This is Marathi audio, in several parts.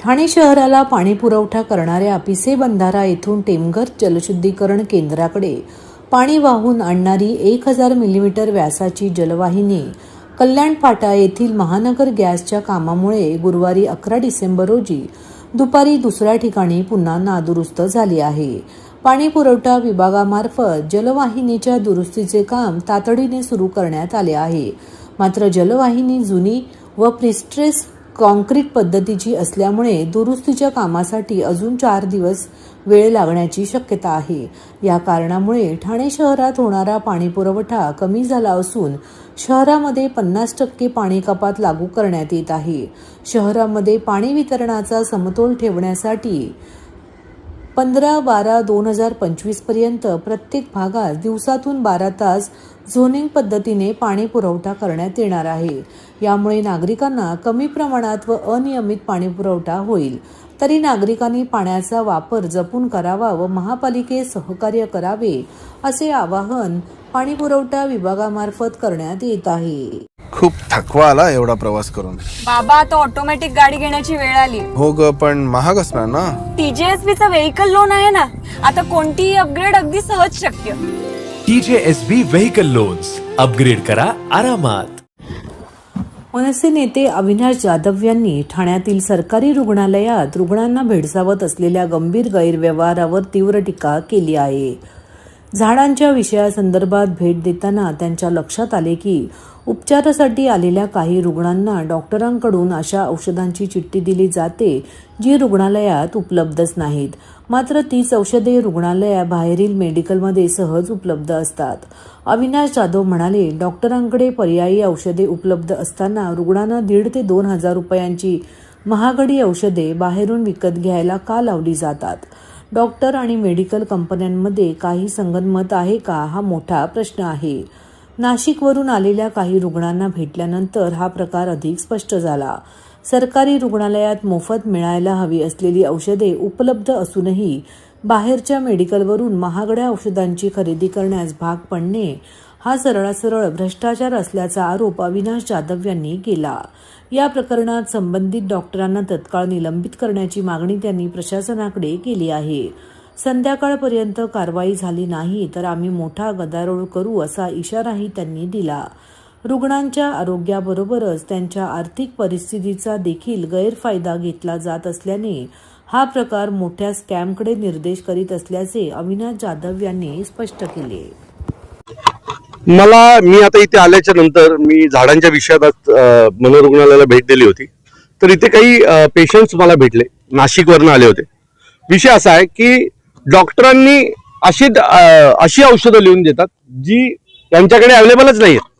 ठाणे शहराला पाणी पुरवठा करणाऱ्या पिसे बंधारा येथून टेमघर जलशुद्धीकरण केंद्राकडे पाणी वाहून आणणारी 1000 मिलीमीटर व्यासाची जलवाहिनी कल्याण फाटा येथील महानगर गॅसच्या कामामुळे गुरुवारी 11 डिसेंबर रोजी दुपारी दुसऱ्या ठिकाणी पुन्हा नादुरुस्त झाली आहे. पाणी पुरवठा विभागामार्फत जलवाहिनीच्या दुरुस्तीचे काम तातडीने सुरू करण्यात आले आहे. मात्र जलवाहिनी जुनी व प्रिस्ट्रेस कॉन्क्रीट पद्धतीची असल्यामुळे दुरुस्तीच्या कामासाठी अजून 4 दिवस वेळ लागण्याची शक्यता आहे. या कारणामुळे ठाणे शहरात होणारा पाणी पुरवठा कमी झाला असून शहरामध्ये 50% पाणी कपात लागू करण्यात येत आहे. शहरामध्ये पाणी वितरणाचा समतोल ठेवण्यासाठी 15/12/2025 पर्यंत प्रत्येक भागात दिवसातून 12 तास झोनिंग पद्धतीने पाणी पुरवठा करण्यात येणार आहे. यामुळे नागरिकांना कमी प्रमाणात व अनियमित पाणी पुरवठा होईल. तरी नागरिकांनी पाण्याचा वापर जपून करावा व महापालिकेस सहकार्य करावे असे आवाहन पाणी पुरवठा विभागामार्फत करण्यात येत आहे. खूप थकवा आला एवढा प्रवास करून. बाबा आता ऑटोमॅटिक गाडी घेण्याची वेळ आली. हो ग, पण महाग असणार ना. TJSB व्हेकल लोन आहे ना, आता कोणतीही अपग्रेड अगदी सहज शक्य. TJSB व्हेकल लोन्स, अपग्रेड करा आरामात. मनसे नेते अविनाश जाधव यांनी ठाण्यातील सरकारी रुग्णालयात रुग्णांना भेडसावत असलेल्या गंभीर गैरव्यवहारावर तीव्र टीका केली आहे. झाडांच्या विषयासंदर्भात भेट देताना त्यांच्या लक्षात आले की उपचारासाठी आलेल्या काही रुग्णांना डॉक्टरांकडून अशा औषधांची चिठ्ठी दिली जाते जी रुग्णालयात उपलब्धच नाहीत. मात्र तीच औषधे रुग्णालयाबाहेरील मेडिकलमध्ये सहज उपलब्ध असतात. अविनाश जाधव म्हणाले, डॉक्टरांकडे पर्यायी औषधे उपलब्ध असताना रुग्णांना 1,500 ते 2,000 रुपयांची महागडी औषधे बाहेरून विकत घ्यायला का लावली जातात? डॉक्टर आणि मेडिकल कंपन्यांमध्ये काही संगनमत आहे का, हा मोठा प्रश्न आहे. नाशिकवरून आलेल्या काही रुग्णांना भेटल्यानंतर हा प्रकार अधिक स्पष्ट झाला. सरकारी रुग्णालयात मोफत मिळायला हवी असलेली औषधे उपलब्ध असूनही बाहेरच्या मेडिकलवरून महागड्या औषधांची खरेदी करण्यास भाग पडणे हा सरळासरळ भ्रष्टाचार असल्याचा आरोप अविनाश जाधव यांनी केला. या प्रकरणात संबंधित डॉक्टरांना तत्काळ निलंबित करण्याची मागणी त्यांनी प्रशासनाकडे केली आहे. संध्याकाळपर्यंत कारवाई झाली नाही तर आम्ही मोठा गदारोळ करू असा इशाराही त्यांनी दिला. रुग्णांच्या आरोग्याबरोबरच त्यांच्या आर्थिक परिस्थितीचा देखील गैरफायदा घेतला जात असल्याने हा प्रकार मोठ्या स्कॅमकडे निर्देश करीत असल्याचे अविनाश जाधव यांनी स्पष्ट केले. मी आता इथे आल्याच्या नंतर मी झाडांच्या विषयात मनोरुग्णालयाला भेट दिली होती. तर इथे काही पेशंट्स मला भेटले, नाशिकवरून आले होते. विषय असा आहे की डॉक्टरांनी अशी औषधं लिहून देतात जी त्यांच्याकडे अवेलेबलच नाही आहेत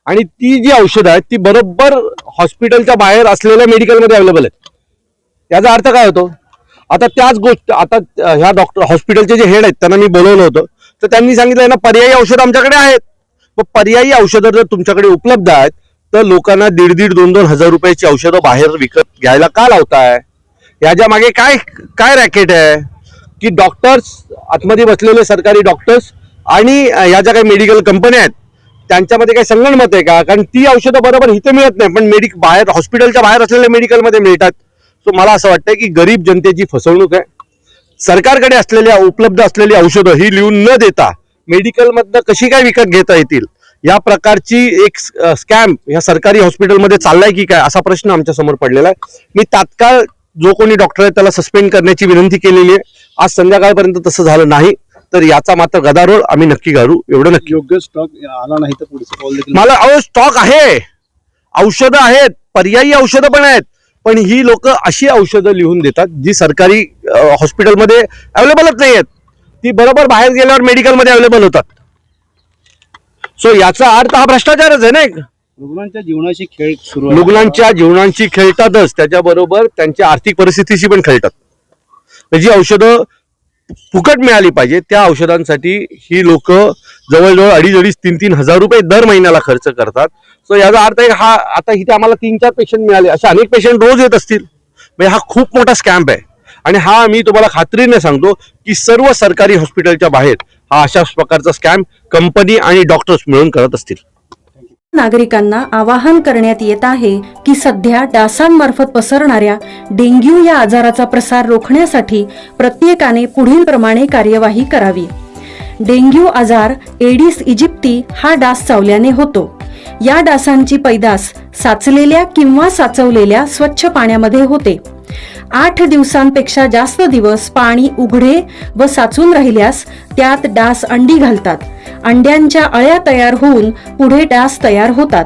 आणि ती जी औषधं आहेत ती बरोबर हॉस्पिटलच्या बाहेर असलेल्या मेडिकलमध्ये अवेलेबल आहेत. याचा अर्थ काय होतो? आता त्याच गोष्ट आता ह्या डॉक्टर हॉस्पिटलचे जे हेड आहेत त्यांना मी बोलवलं होतं, तर त्यांनी सांगितलं ना पर्यायी औषधं आमच्याकडे आहेत. मग पर्यायी औषधं जर तुमच्याकडे उपलब्ध आहेत तर लोकांना 1,500-2,000 हजार रुपयाची औषधं बाहेर विकत घ्यायला का लावताय? याच्या मागे काय रॅकेट आहे की डॉक्टर्स आतमध्ये बसलेले सरकारी डॉक्टर्स आणि या ज्या काही मेडिकल कंपन्या आहेत त्यांच्यामध्ये काही संगनमत आहे का? कारण ती औषधं बरोबर इथे मिळत नाही पण बाहेर हॉस्पिटलच्या बाहेर असलेल्या मेडिकलमध्ये मिळतात. सो मला असं वाटतं की गरीब जनतेची फसवणूक आहे. सरकारकडे असलेल्या उपलब्ध असलेली औषधं ही लिहून न देता मेडिकलमधनं कशी काय विकत घेता येतील या प्रकारची एक स्कॅम या सरकारी हॉस्पिटलमध्ये चाललाय की काय असा प्रश्न आमच्या समोर पडलेला आहे. मी तात्काळ जो कोणी डॉक्टर आहे त्याला सस्पेंड करण्याची विनंती केलेली आहे. आज संध्याकाळपर्यंत तसं झालं नाही तर याचा मात्र गदारोळ आम्ही नक्की करू, एवढं नक्की. योग्य स्टॉक आला नाही तर पुढचं पाऊल देखील मला स्टॉक आहे, औषधं आहेत, पर्यायी औषधं पण आहेत, पण ही लोक अशी औषधं लिहून देतात जी सरकारी हॉस्पिटलमध्ये अवेलेबलच नाही आहेत. ती बरोबर बाहेर गेल्यावर मेडिकलमध्ये अवेलेबल होतात. सो याचा अर्थ हा भ्रष्टाचारच आहे ना. रुग्णांच्या जीवनाशी खेळ सुरू आहे. रुग्णांच्या जीवनांची खेळतातच, त्याच्याबरोबर त्यांच्या आर्थिक परिस्थितीशी पण खेळतात. जी औषधं फुकट मिळाली पाहिजे त्या औषधांसाठी ही लोक जवळजवळ 2,500-3,000 हजार रुपये दर महिन्याला खर्च करतात. सो याचा अर्थ आहे हा आता इथे आम्हाला 3-4 पेशंट मिळाले, असे अनेक पेशंट रोज येत असतील. म्हणजे हा खूप मोठा स्कॅम आहे आणि हा मी तुम्हाला खात्रीने सांगतो की सर्व सरकारी हॉस्पिटलच्या बाहेर हा अशा प्रकारचा स्कॅम कंपनी आणि डॉक्टर्स मिळून करत असतील. नागरिकांना आवाहन करण्यात येत आहे की सध्या डासांमार्फत पसरणाऱ्या डेंग्यू या आजाराचा प्रसार रोखण्यासाठी प्रत्येकाने पुढील प्रमाणे कार्यवाही करावी. डेंग्यू आजार एडिस इजिप्ती हा डास चावल्याने होतो. या डासांची पैदास साचलेल्या किंवा साचवलेल्या स्वच्छ पाण्यामध्ये होते. 8 दिवसांपेक्षा जास्त दिवस पाणी उघडे व साचून राहिल्यास त्यात डास अंडी घालतात. अंड्यांच्या अळ्या तयार होऊन पुढे डास तयार होतात.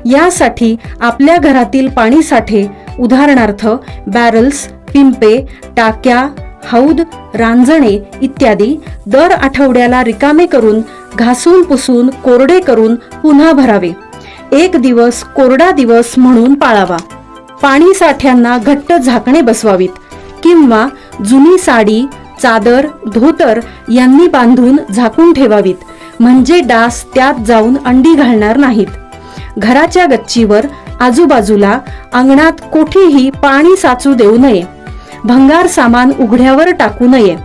यासाठी आपल्या घरातील पाणी साठे उदाहरणार्थ बॅरल्स, पिंपे, टाक्या, हौद, रांजणे इत्यादी दर आठवड्याला रिकामे करून घासून पुसून कोरडे करून पुन्हा भरावे. 1 दिवस कोरडा दिवस म्हणून पाळावा. पाणी साठ्यांना घट्ट झाकणे बसवावीत किंवा जुनी साडी, चादर, धोतर यांनी बांधून झाकून ठेवावीत, म्हणजे डास त्यात जाऊन अंडी घालणार नाहीत. घराच्या गच्चीवर, आजूबाजूला, अंगणात कोठेही पाणी साचू देऊ नये. भंगार सामान उघड्यावर टाकू नये.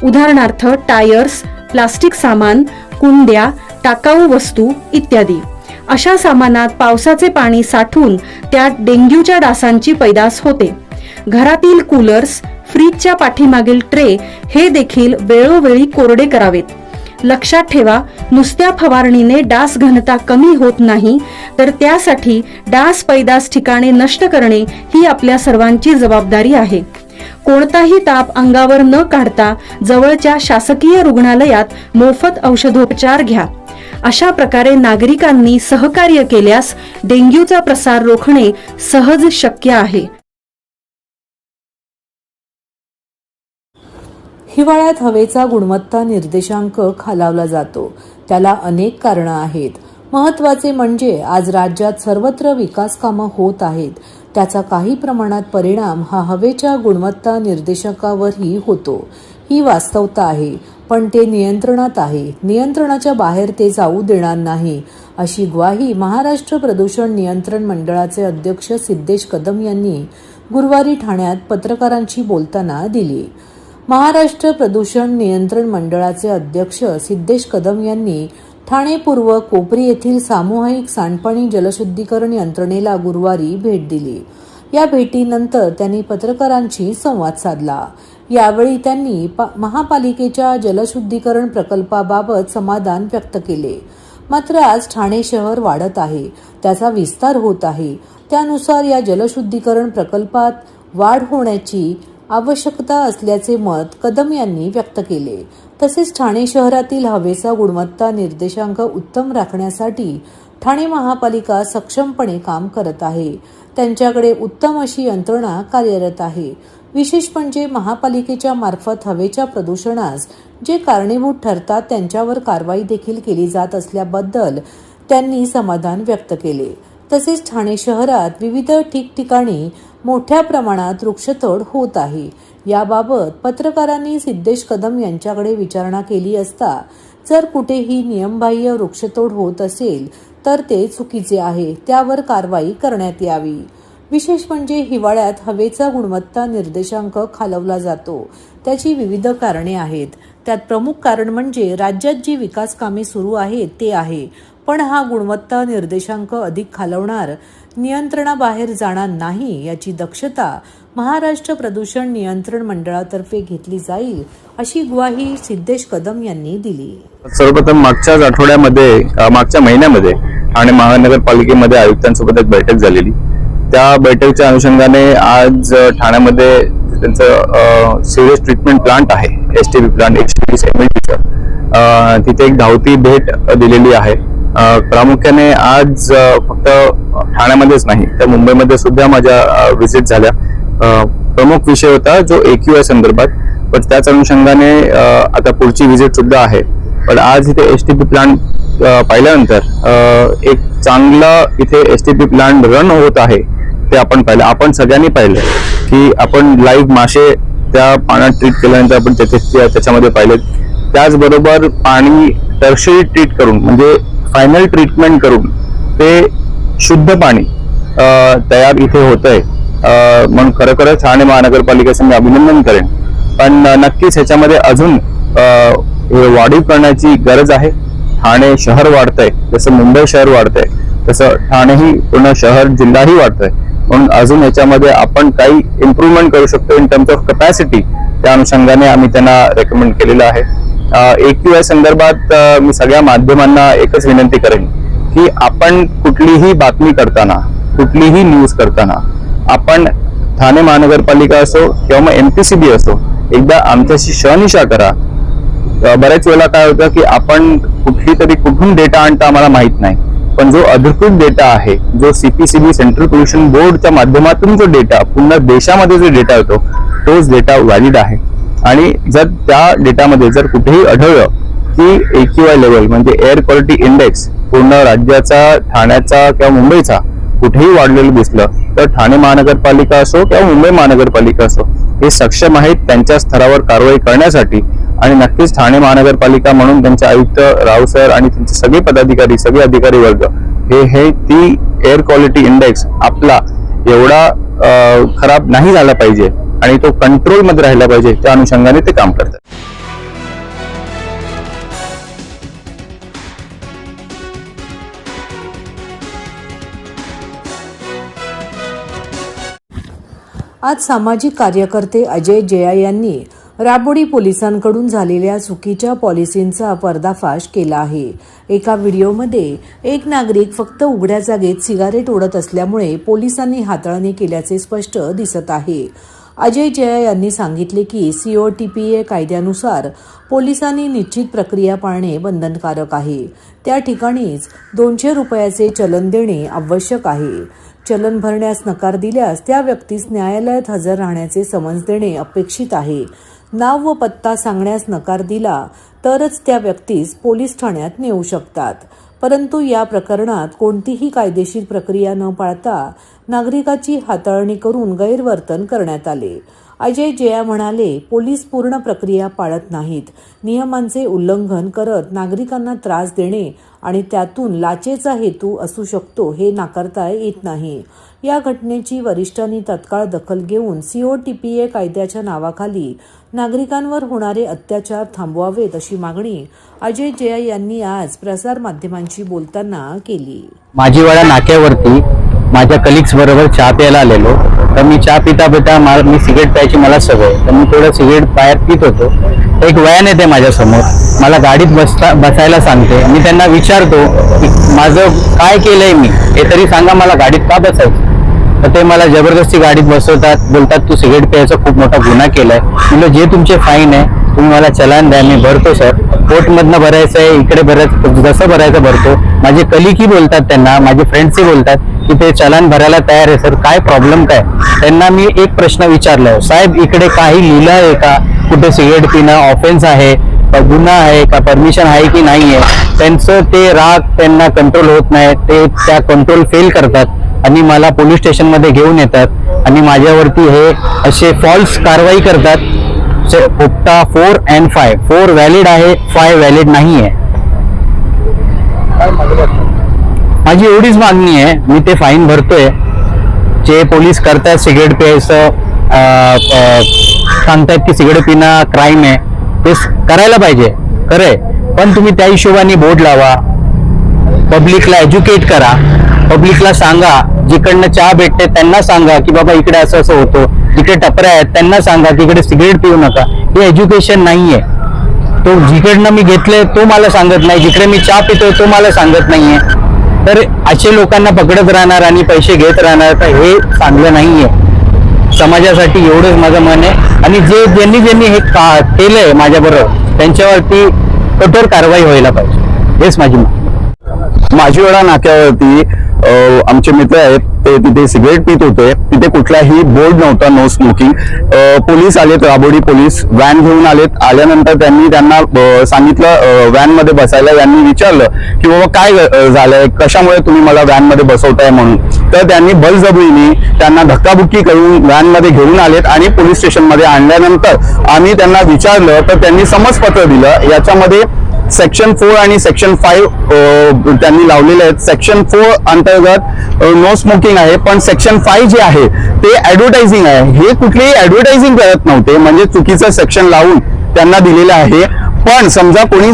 उदाहरणार्थ टायर्स, प्लास्टिक सामान, कुंड्या, टाकाऊ वस्तू इत्यादी. अशा सामानात पावसाचे पाणी साठून त्यात डेंग्यूच्या डासांची पैदास होते. घरातील कूलर्स, फ्रीजच्या पाठीमागील ट्रे हे देखील वेळोवेळी कोरडे करावेत. लक्षात ठेवा, नुसत्या फवारणीने डास घनता कमी होत नाही, तर त्यासाठी डास पैदास ठिकाणे नष्ट करणे ही आपल्या सर्वांची जबाबदारी आहे. कोणताही ताप अंगावर न काढता जवळच्या शासकीय रुग्णालयात मोफत औषधोपचार घ्या. अशा प्रकारे नागरिकांनी सहकार्य केल्यास डेंग्यूचा प्रसार रोखणे सहज शक्य आहे. हिवाळ्यात हवेचा गुणवत्ता निर्देशांक खालावला जातो. त्याला अनेक कारणं आहेत. महत्त्वाचे म्हणजे आज राज्यात सर्वत्र विकास कामं होत आहेत. त्याचा काही प्रमाणात परिणाम हा हवेच्या गुणवत्ता निर्देशकावरही होतो. ही वास्तवता आहे, पण ते नियंत्रणात आहे. नियंत्रणाच्या बाहेर ते जाऊ देणार नाही, अशी ग्वाही महाराष्ट्र प्रदूषण नियंत्रण मंडळाचे अध्यक्ष सिद्धेश कदम यांनी गुरुवारी ठाण्यात पत्रकारांशी बोलताना दिली. महाराष्ट्र प्रदूषण नियंत्रण मंडळाचे अध्यक्ष सिद्धेश कदम यांनी ठाणे पूर्व कोपरी येथील सामुदायिक सांडपाणी जलशुद्धीकरण यंत्रणेला गुरुवारी भेट दिली. या भेटीनंतर त्यांनी पत्रकारांशी संवाद साधला. यावेळी त्यांनी महापालिकेच्या जलशुद्धीकरण प्रकल्पाबाबत समाधान व्यक्त केले. मात्र आज ठाणे शहर वाढत आहे, त्याचा विस्तार होत आहे. त्यानुसार या जलशुद्धीकरण प्रकल्पात वाढ होण्याची आवश्यकता असल्याचे मत कदम यांनी व्यक्त केले. तसेच ठाणे शहरातील हवेचा गुणवत्ता निर्देशांक उत्तम राखण्यासाठी ठाणे महापालिका सक्षमपणे काम करत आहे. त्यांच्याकडे उत्तम अशी यंत्रणा कार्यरत आहे. विशेष म्हणजे महापालिकेच्या मार्फत हवेच्या प्रदूषणास जे कारणीभूत ठरतात त्यांच्यावर कारवाई देखील केली जात असल्याबद्दल त्यांनी समाधान व्यक्त केले. तसेच ठाणे शहरात विविध ठिकठिकाणी मोठ्या प्रमाणात वृक्षतोड होत आहे. याबाबत पत्रकारांनी सिद्धेश कदम यांच्याकडे विचारणा केली असता जर कुठेही नियमबाह्य वृक्षतोड होत असेल तर ते चुकीचे आहे, त्यावर कारवाई करण्यात यावी. विशेष म्हणजे हिवाळ्यात हवेचा गुणवत्ता निर्देशांक खालवला जातो. त्याची विविध कारणे आहेत. त्यात प्रमुख कारण म्हणजे राज्यात जी विकास कामे सुरू आहेत ते आहे. पण हा गुणवत्ता निर्देशांक अधिक खालवणार, नियंत्रणाबाहेर जाणार नाही याची दक्षता महाराष्ट्र प्रदूषण नियंत्रण मंडळातर्फे घेतली जाईल, अशी ग्वाही सिद्धेश कदम यांनी दिली. सर्वप्रथम मागच्या महिन्यामध्ये ठाणे महानगरपालिकेमध्ये आयुक्तांसोबत एक बैठक झालेली. त्या बैठकीच्या अनुषंगाने आज ठाण्यामध्ये त्यांचं सिरियस ट्रीटमेंट प्लांट आहे, STP प्लांट 120 ml, तिथे एक धावती भेट दिलेली आहे. प्रामुख्याने आज फक्त ठाण्यामध्येच नाही तर मुंबईमध्ये सुद्धा माझ्या व्हिजिट झाल्या. प्रमुख विषय होता जो AQI संदर्भात, पण त्याच अनुषंगाने आता पुढची व्हिजिट सुद्धा आहे. पण आज इथे STP प्लांट पाहिल्यानंतर एक चांगला इथे STP प्लांट रन होत आहे ते आपण पाहिलं. आपण सगळ्यांनी पाहिलं की आपण लाईव्ह मासे त्या पाण्यात ट्रीट केल्यानंतर आपण त्याच्यामध्ये पाहिले. त्याचबरोबर पाणी टर्शरी ट्रीट करून म्हणजे फायनल ट्रीटमेंट करून ते शुद्ध पाणी तयार इथे होत आहे. म्हणून खरोखरच ठाणे महानगरपालिकेचं मी अभिनंदन करेन. पण नक्कीच ह्याच्यामध्ये अजून वाढीव करण्याची गरज आहे. ठाणे शहर वाढतंय, जसं मुंबई शहर वाढतंय, तसं ठाणेही पूर्ण शहर जिल्हाही वाढतोय. म्हणून अजून याच्यामध्ये आपण काही इम्प्रूव्हमेंट करू शकतो इन टर्म्स ऑफ कपॅसिटी. त्या अनुषंगाने आम्ही त्यांना रेकमेंड केलेलं आहे. AQI संदर्भात मी सगळ्या माध्यमांना एकच विनंती करेन की आपण कुठलीही बातमी करताना, कुठलीही न्यूज करताना आपण ठाणे महानगरपालिका असो किंवा मग MPCB असो, एकदा आमच्याशी शहानिशा करा. बऱ्याच वेळेला काय होतं की आपण कुठली तरी कुठून डेटा आणता आम्हाला माहित नाही, पण जो अधिकृत डेटा आहे, जो CPCB सेंट्रल पोल्युशन बोर्डच्या माध्यमातून जो डेटा पूर्ण देशामध्ये जो डेटा येतो तोच डेटा व्हॅलिड आहे. आणि जर त्या डेटामध्ये जर कुठेही आढळलं की AQI लेवल म्हणजे एअर क्वालिटी इंडेक्स पूर्ण राज्याचा, ठाण्याचा किंवा मुंबईचा कुठेही वाढलेलं दिसलं तर ठाणे महानगरपालिका असो किंवा मुंबई महानगरपालिका असो हे सक्षम आहेत त्यांच्या स्तरावर कारवाई करण्यासाठी. आणि नक्कीच ठाणे महानगरपालिका म्हणून त्यांचे आयुक्त राव सर आणि त्यांचे सगळे पदाधिकारी, सगळे अधिकारी वर्ग हे ती एअर क्वालिटी इंडेक्स आपला एवढा खराब नाही झाला पाहिजे आणि तो कंट्रोलमध्ये राहिला पाहिजे, त्या अनुषंगाने ते काम करतात. आज सामाजिक कार्यकर्ते अजय जया यांनी राबोडी पोलिसांकडून झालेल्या चुकीच्या पॉलिसींचा पर्दाफाश केला आहे. एका व्हिडिओमध्ये एक नागरिक फक्त उघड्या जागेत सिगारेट ओढत असल्यामुळे पोलिसांनी हाताळणी केल्याचे स्पष्ट दिसत आहे. अजय जया यांनी सांगितले की COTPA कायद्यानुसार पोलिसांनी निश्चित प्रक्रिया पाळणे बंधनकारक आहे. त्या ठिकाणीच 200 रुपयाचे चलन देणे आवश्यक आहे. चलन भरण्यास नकार दिल्यास त्या व्यक्तीस न्यायालयात हजर राहण्याचे समन्स देणे अपेक्षित आहे. नाव व पत्ता सांगण्यास नकार दिला तरच त्या व्यक्तीस पोलीस ठाण्यात नेऊ शकतात. परंतु या प्रकरणात कोणतीही कायदेशीर प्रक्रिया न पाळता नागरिकाची हाताळणी करून गैरवर्तन करण्यात आले. अजय जया म्हणाले, पोलीस पूर्ण प्रक्रिया पाळत नाहीत. नियमांचे उल्लंघन करत नागरिकांना त्रास देणे आणि त्यातून लाचेचा हेतू असू शकतो हे नाकारता येत नाही. या घटनेची वरिष्ठांनी तत्काळ दखल घेऊन COTPA कायद्याच्या नावाखाली नागरिकांवर होणारे अत्याचार थांबवावेत अशी मागणी अजय जया यांनी आज प्रसार माध्यमांशी बोलताना केली. माझीवाडा नाक्यावरती माझ्या कलिग्स बरोबर चहा प्यायला आलेलो, तर मी चहा पिता पिता मी सिगरेट प्यायची मला सवय, तर मी थोडं सिगरेट बाहेर पित होतो. एक व्हॅन येते माझ्यासमोर, मला गाडीत बसायला सांगते. मी त्यांना विचारतो की माझं काय केलंय मी, हे तरी सांगा, मला गाडीत का बसायचं. तर ते मला जबरदस्ती गाडीत बसवतात, बोलतात तू सिगरेट प्यायचा खूप मोठा गुन्हा केलाय. म्हणलं जे तुमचे फाईन आहे तुम्ही मला चलान द्या, मी भरतो सर. कोर्टमधनं भरायचं आहे, इकडे भरायचं, जसं भरायचं भरतो. माझे कलिकी बोलतात, त्यांना माझे फ्रेंड्सही बोलतात की ते चलान भरायला तयार आहे सर, काय प्रॉब्लेम काय. त्यांना मी एक प्रश्न विचारला, साहेब इकडे काही लिहिलं आहे का, कुठे सिगरेट पिणं ऑफेन्स आहे का, गुन्हा आहे का, परमिशन आहे की नाही आहे. त्यांचं ते राग त्यांना कंट्रोल होत नाही, ते त्या कंट्रोल फेल करतात आणि मला पोलीस स्टेशनमध्ये घेऊन येतात आणि माझ्यावरती हे असे फॉल्स कारवाई करतात. फुकटा 4 and 5, 4 व्हॅलिड आहे, 5 व्हॅलिड नाही आहे. माझी एवढीच मागणी आहे, मी ते फाईन भरतोय. जे पोलीस करतायत सिगरेट प्यायचं, सांगतायत की सिगरेट पिणं क्राईम आहे, ते करायला पाहिजे खरंय, पण तुम्ही त्या हिशोबाने बोर्ड लावा, पब्लिकला एज्युकेट करा, पब्लिकला सांगा. जिकडनं चहा भेटते त्यांना सांगा की बाबा इकडे असं असं होतं, जिकडे टपऱ्या आहेत त्यांना सांगा की इकडे सिगरेट पिऊ नका. हे एज्युकेशन नाहीये. तो जिकडनं मी घेतले तो मला सांगत नाही, जिकडे मी चहा पितोय तो मला सांगत नाहीये. तर असे लोकांना पकडत राहणार आणि पैसे घेत राहणार, तर हे चांगलं नाहीये समाजासाठी. एवढंच माझं मन आहे. आणि ज्यांनी हे केलंय माझ्याबरोबर त्यांच्यावरती कठोर कारवाई व्हायला पाहिजे, हेच माझी मागणी. माझीवाडा नाक्यावरती आमचे मित्र आहेत, ते तिथे सिगरेट पित होते. तिथे कुठलाही बोर्ड नव्हता, नो स्मोकिंग. पोलीस आलेत, राबोडी पोलीस व्हॅन घेऊन आलेत. आल्यानंतर त्यांनी त्यांना सांगितलं व्हॅन मध्ये बसायला. यांनी विचारलं की बाबा काय झालंय, कशामुळे तुम्ही मला व्हॅन मध्ये बसवताय म्हणून. तर त्यांनी बळजबरीने त्यांना धक्काबुक्की करून व्हॅन मध्ये घेऊन आलेत आणि पोलीस स्टेशन मध्ये आणल्यानंतर आम्ही त्यांना विचारलं तर त्यांनी समजपत्र दिलं. याच्यामध्ये सेक्शन 4 आणि सेक्शन 5 त्यांनी लावलेले आहेत. सेक्शन 4 अंतर्गत नो स्मोकिंग आहे, पण सेक्शन 5 जे आहे ते ऍडव्हर्टायझिंग आहे. हे कुठलीही ऍडव्हर्टायझिंग करत नव्हते, म्हणजे चुकीचं सेक्शन लावून त्यांना दिलेलं आहे. पण समजा कोणी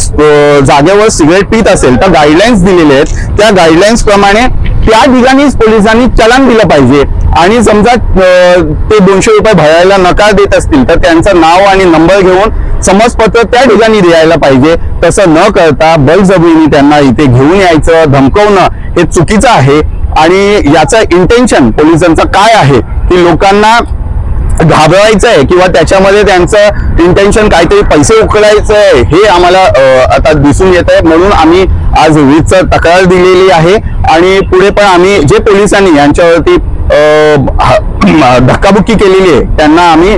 जागेवर सिगरेट पित असेल तर गाईडलाईन्स दिलेले आहेत, त्या गाईडलाईन्स प्रमाणे त्या ठिकाणीच पोलिसांनी चलान दिलं पाहिजे. आणि समजा ते 200 रुपये भरायला नकार देत असतील तर त्यांचं नाव आणि नंबर घेऊन समजपत्र त्या ठिकाणी द्यायला पाहिजे. तसं न करता बळजबरीने त्यांना इथे घेऊन यायचं, धमकवणं हे चुकीचं आहे. आणि याचं इंटेन्शन पोलिसांचं काय आहे की लोकांना घाबरायचं आहे किंवा त्याच्यामध्ये त्यांचं इंटेन्शन काहीतरी पैसे उकळायचं आहे हे आम्हाला आता दिसून येत आहे. म्हणून आम्ही आज विविध तक्रार दिलेली आहे आणि पुढे पण आम्ही जे पोलिसांनी यांच्यावरती धक्काबुक्की केलेली आहे त्यांना आम्ही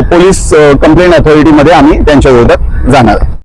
पोलीस कंप्लेंट अथॉरिटीमध्ये आम्ही त्यांच्या विरोधात जाणार आहे.